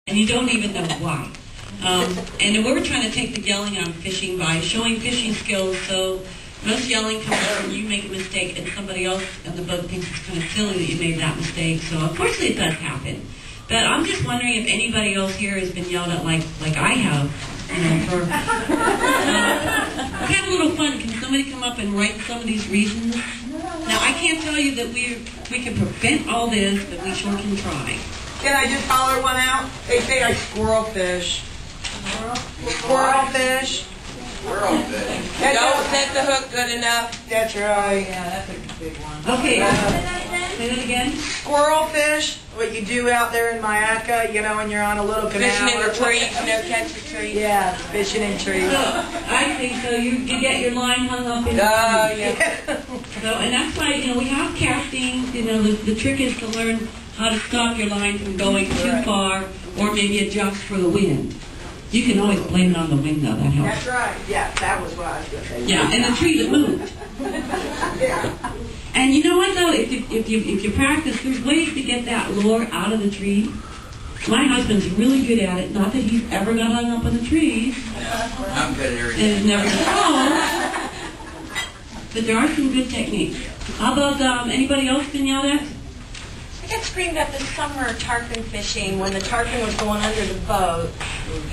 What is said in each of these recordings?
and you don't even know why. And we were trying to take the yelling out of fishing by showing fishing skills. So most yelling comes when you make a mistake and somebody else in the boat thinks it's kind of silly that you made that mistake. So unfortunately it does happen. But I'm just wondering if anybody else here has been yelled at like I have. We've had a little fun. Can somebody come up and write some of these reasons? Now I can't tell you that we can prevent all this, but we sure can try. Can I just holler one out? They say like squirrel fish. Squirrel fish. Squirrel fish. Don't set the hook good enough. That's right. Yeah, that's a big one. Okay, say that again. Squirrel fish, what you do out there in Mayaca, you know, when you're on a little canal. Fishing in the trees, catch the trees. Yeah, fishing in trees. So, I think so. You get your line hung up in the yeah. So, and that's why, we have casting. The trick is to learn how to stop your line from going too far or maybe adjust for the wind. You can always blame it on the wind, though. That helps. That's right. Yeah, that was what I was going to say. Yeah, and the tree that moved. Yeah. And you know what, though? If you practice, there's ways to get that lure out of the tree. My husband's really good at it. Not that he's ever got hung up on the trees. I'm good at everything. And it's never fallen. But there are some good techniques. How about anybody else been yelled at? I got screamed at this summer tarpon fishing when the tarpon was going under the boat,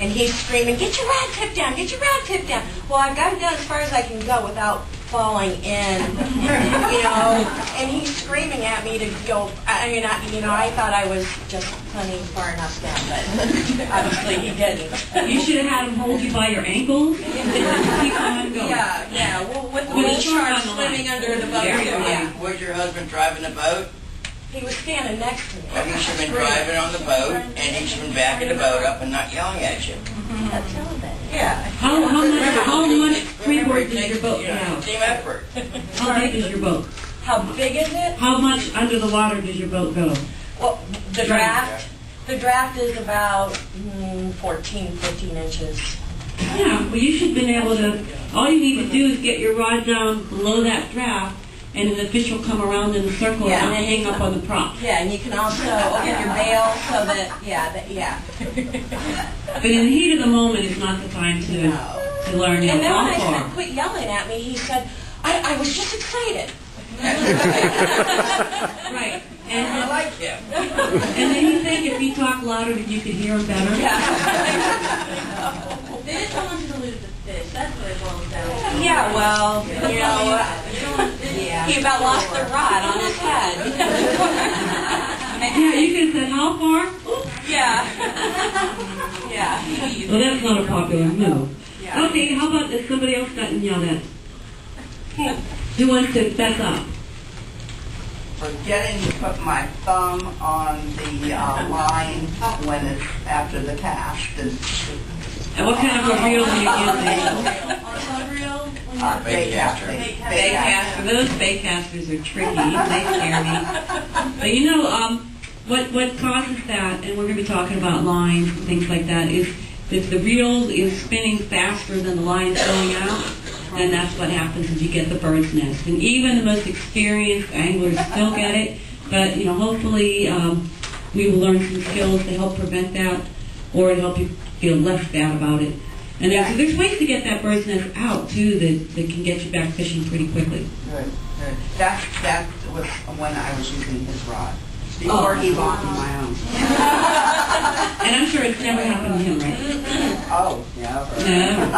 and he's screaming, "Get your rod tip down! Get your rod tip down!" Well, I've got it down as far as I can go without falling in, and he's screaming at me to go. I thought I was just plenty far enough down, but obviously he didn't. You should have had him hold you by your ankles and keep on going. Yeah. Well, with the With a wind shark shark on the line. swimming under the boat, Yeah. Was your husband driving the boat? He was standing next to me. Well, he should have been driving on the boat, and he should have been backing the boat up and not yelling at you. That's all that. Yeah. How much freeboard does your boat have? Team effort. How big is your boat? How big is it? How much under the water does your boat go? Well, the draft is about 14, 15 inches. Yeah, well you should have been able to, all you need to do is get your rod down below that draft, and then the fish will come around in a circle and hang up on the prop. Yeah, and you can also get your bail so that, But in the heat of the moment, it's not the time to learn And then how when I far. said, quit yelling at me, he said, I was just excited. Right. And I like him. and then you think if he talked louder that you could hear him better? Yeah. They just don't want you to lose the fish. That's what it boils down to. Yeah, well, he about lost the rod on his head. Yeah, you could have said, how far? Oops. Yeah. Well, that's not a popular move. Yeah. Okay, how about if somebody else gotten yelled at? Who wants to fess up? Forgetting to put my thumb on the line when it's after the cast. And what kind of a reel are you using? Bait caster. Bait caster. Those bait casters are tricky. They scare me. But what causes that, and we're going to be talking about lines and things like that, is if the reel is spinning faster than the line is going out, then that's what happens is you get the bird's nest. And even the most experienced anglers still get it, but hopefully we will learn some skills to help prevent that, or to help you feel less bad about it. And there's ways to get that bird's nest out too that can get you back fishing pretty quickly. Good. That was when I was using his rod. Before he bought me my own. And I'm sure it's never happened to him, right? Oh, never. No.